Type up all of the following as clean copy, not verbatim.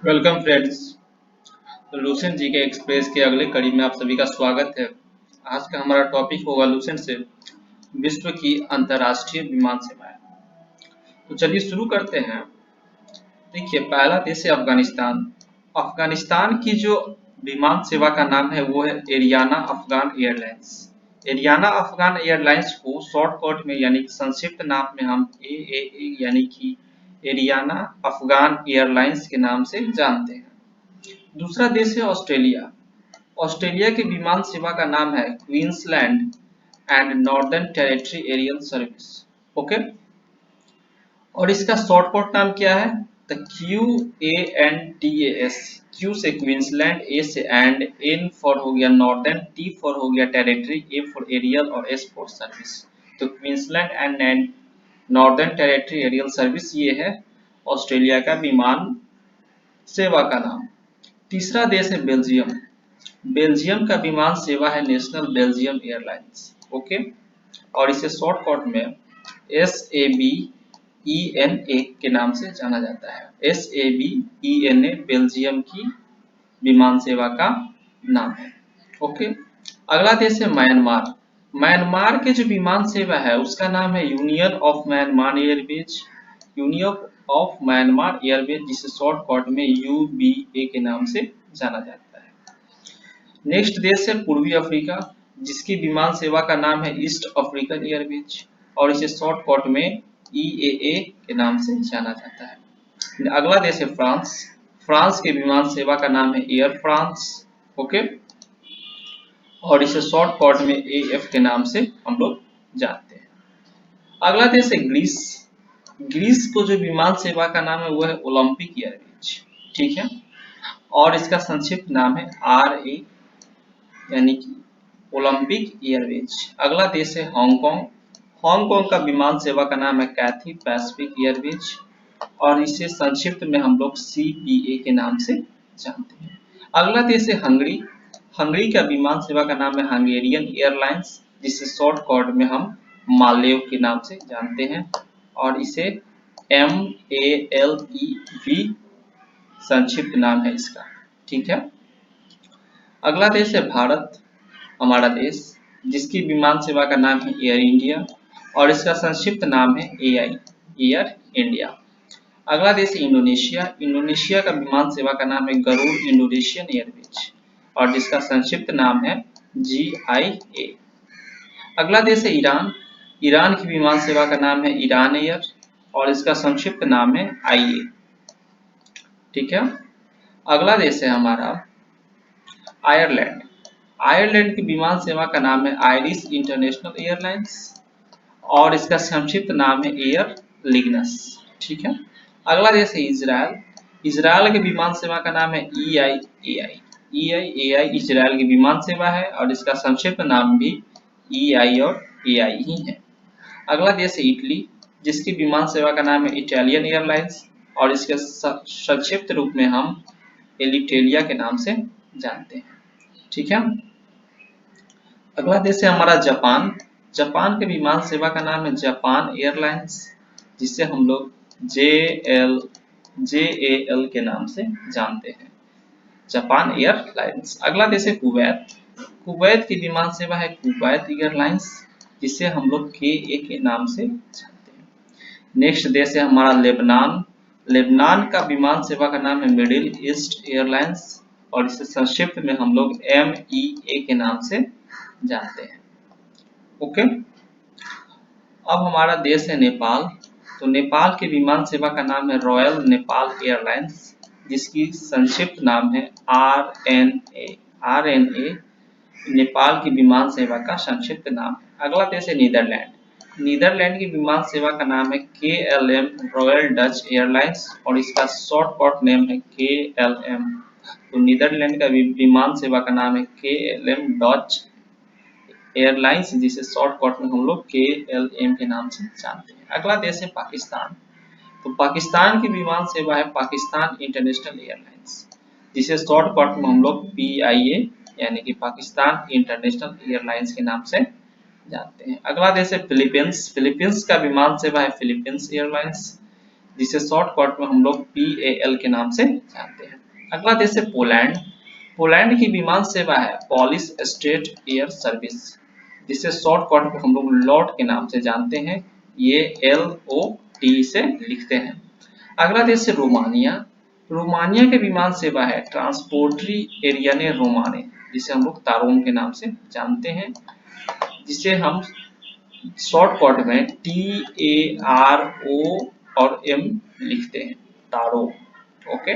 Welcome friends. Lucent जी के express के अगले कड़ी में आप सभी का स्वागत है। आज का हमारा टॉपिक होगा लूसेंट से विश्व की अंतर्राष्ट्रीय विमान सेवाएं। तो चलिए शुरू करते हैं। देखिए, पहला देश है अफगानिस्तान। अफगानिस्तान की जो विमान सेवा का नाम है वो है Ariana Afghan airlines. Ariana Afghan airlines को शॉर्टकट में यानी कि संक्षिप्त नाम में हम AAA यानी कि एरियाना अफगान एयरलाइंस के नाम से जानते हैं। दूसरा देश है ऑस्ट्रेलिया। ऑस्ट्रेलिया की विमान सेवा का नाम है Queensland and Northern Territory aerial service. Okay, और इसका शॉर्टकट नाम क्या है? The QANDAS। क्यू से क्वींसलैंड, ए से एंड, एन फॉर हो गया नॉर्दर्न, टी फॉर हो गया टेरिटरी, ए फॉर एरियल और एस फॉर सर्विस। तो Queensland and Northern Territory aerial service ये है ऑस्ट्रेलिया का विमान सेवा का नाम। तीसरा देश है बेल्जियम। बेल्जियम का विमान सेवा है नेशनल बेल्जियम एयरलाइंस। ओके, और इसे शॉर्टकट में SABENA के नाम से जाना जाता है। SABENA बेल्जियम की विमान सेवा का नाम है। ओके, अगला देश है म्यांमार। म्यांमार के जो विमान सेवा है उसका नाम है union of Myanmar Airways. Union of Myanmar Airways, जिसे शॉर्टकट में UBA के नाम से जाना जाता है। नेक्स्ट देश है पूर्वी अफ्रीका, जिसकी विमान सेवा का नाम है ईस्ट अफ्रीकन एयरवेज और इसे शॉर्टकट में EAA के नाम से जाना जाता है। अगला देश है फ्रांस। फ्रांस के विमान सेवा का नाम है एयर फ्रांस। ओके, और इसे शॉर्टकट में AF के नाम से हम लोग जानते हैं। अगला देश है ग्रीस। ग्रीस को जो विमान सेवा का नाम है वो है ओलंपिक एयरवेज। ठीक है, और इसका संक्षिप्त नाम है RA यानी कि ओलंपिक एयरवेज। अगला देश है हांगकांग। हांगकांग का विमान सेवा का नाम है कैथी पैसिफिक एयरवेज और इसे संक्षिप्त में हम लोग CPA के नाम से जानते हैं। अगला देश है हंगरी। हंगरी का विमान सेवा का नाम है हंगेरियन एयरलाइंस, जिसे शॉर्टकट में हम मालेव के नाम से जानते हैं और इसे MALEV संक्षिप्त नाम है इसका। ठीक है, अगला देश है भारत, हमारा देश, जिसकी विमान सेवा का नाम है एयर इंडिया और इसका संक्षिप्त नाम है AI एयर इंडिया। अगला देश है इंडोनेशिया। इंडोनेशिया का विमान सेवा का नाम है गरुड़ इंडोनेशियन एयरवेज और जिसका संक्षिप्त नाम है GIA। अगला देश है ईरान। ईरान की विमान सेवा का नाम है ईरान एयर और इसका संक्षिप्त नाम है IA। ठीक है, अगला देश है हमारा आयरलैंड। आयरलैंड की विमान सेवा का नाम है आयरिश इंटरनेशनल एयरलाइंस और इसका संक्षिप्त नाम है एयर लिग्नस। ठीक है, अगला देश है इजराइल। इजराइल के विमान सेवा का नाम है EIAI। EIAI इजराइल की विमान सेवा है और इसका संक्षिप्त नाम भी EI और AI ही है। अगला देश है इटली, जिसकी विमान सेवा का नाम है इटालियन एयरलाइंस और इसके संक्षिप्त रूप में हम एलिटेलिया के नाम से जानते हैं। ठीक है, अगला देश है हमारा जापान। जापान के विमान सेवा का नाम है जापान एयरलाइंस, जिसे हम लोग JAL के नाम से जानते हैं, जापान एयरलाइंस। अगला देश है कुवैत। कुवैत की विमान सेवा है कुवैत एयरलाइंस, जिसे हम लोग KA के नाम से जानते हैं। नेक्स्ट देश है हमारा लेबनान। लेबनान का विमान सेवा का नाम है मिडिल ईस्ट एयरलाइंस और इसे संक्षिप्त में हम लोग MEA के नाम से जानते हैं। ओके, अब हमारा देश है नेपाल। तो नेपाल के विमान सेवा का नाम है रॉयल नेपाल एयरलाइंस, जिसकी संक्षिप्त नाम है RNA। RNA नेपाल की विमान सेवा का संक्षिप्त नाम है। अगला देश है नीदरलैंड। नीदरलैंड की विमान सेवा का नाम है KLM रॉयल डच एयरलाइंस और इसका शॉर्टकट नेम है KLM। तो नीदरलैंड का विमान सेवा का नाम है KLM डच एयरलाइंस, जिसे शॉर्टकट में हम लोग KLM के नाम से जानते हैं। अगला देश है पाकिस्तान। तो पाकिस्तान की विमान सेवा है पाकिस्तान इंटरनेशनल एयरलाइंस, जिसे शॉर्टकट में हम लोग PIA यानी कि पाकिस्तान इंटरनेशनल एयरलाइंस के नाम से जानते हैं। अगला देश है फिलीपींस। फिलीपींस का विमान सेवा है फिलीपींस एयरलाइंस, जिसे शॉर्टकट में हम लोग PAL के नाम से जानते हैं। अगला देश है पोलैंड। पोलैंड की विमान सेवा है पॉलिश स्टेट एयर सर्विस, जिसे शॉर्टकट में हम लोग लॉट के नाम से जानते हैं। ये LOT से लिखते हैं। अगला देश है रोमानिया। रोमानिया की विमान सेवा है ट्रांसपोर्टरी एरियाने रोमाने, जिसे हम लोग तारोम के नाम से जानते हैं, जिसे हम शॉर्टकट में TARO और M लिखते हैं, तारो। ओके।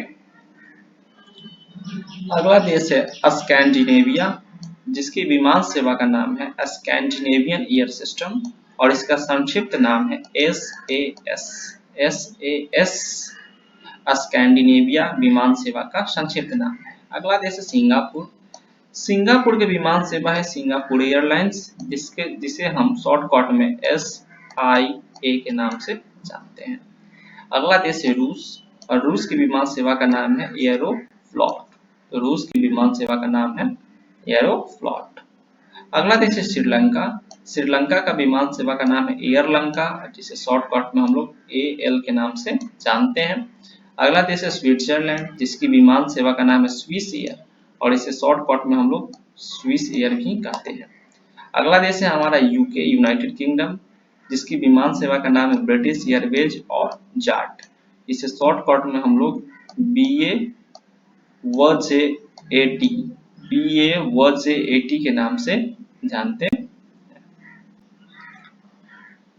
अगला देश है स्कैंडिनेविया, जिसकी विमान सेवा का नाम है स्कैंडिनेवियन एयर सिस्टम और इसका संक्षिप्त नाम है SAS। SAS स्कैंडिनेविया विमान सेवा का संक्षिप्त नाम है। अगला देश है सिंगापुर। सिंगापुर की विमान सेवा है सिंगापुर एयरलाइंस, जिसे हम शॉर्टकट में SIA के नाम से जानते हैं। अगला देश है रूस और रूस की विमान सेवा का नाम है एयरोफ्लॉट। तो रूस की विमान सेवा का नाम है एयरोफ्लॉट। अगला देश है श्रीलंका। श्रीलंका का विमान सेवा का नाम है एयरलंका, जिसे शॉर्टकट में हम लोग AL के नाम से जानते हैं। अगला देश है स्विट्जरलैंड, जिसकी विमान सेवा का नाम है स्विस एयर और इसे शॉर्टकट में हम लोग स्विस एयर भी कहते हैं। अगला देश है हमारा UK यूनाइटेड किंगडम, जिसकी विमान सेवा का नाम है ब्रिटिश एयरवेज और जाट, इसे शॉर्टकट में हम लोग BAWJAT के नाम से जानते हैं।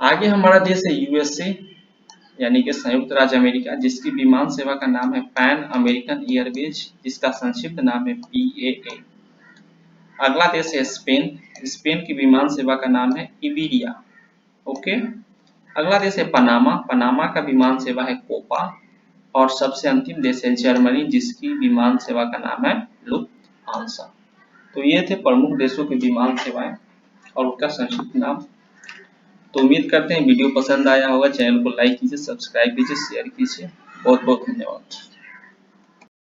आगे हमारा देश है USA यानी कि संयुक्त राज्य अमेरिका, जिसकी विमान सेवा का नाम है पैन अमेरिकन एयरवेज, जिसका संक्षिप्त नाम है PAA। अगला देश है स्पेन। स्पेन की विमान सेवा का नाम है इबीरिया। ओके। अगला देश है पनामा। पनामा का विमान सेवा है कोपा। और सबसे अंतिम देश है जर्मनी, जिसकी विमान सेवा का नाम है लुफ्थांसा। तो ये थे प्रमुख देशों की विमान सेवाएं और उनका संक्षिप्त नाम। तो उम्मीद करते हैं वीडियो पसंद आया होगा। चैनल को लाइक कीजिए, सब्सक्राइब कीजिए, शेयर कीजिए। बहुत बहुत धन्यवाद।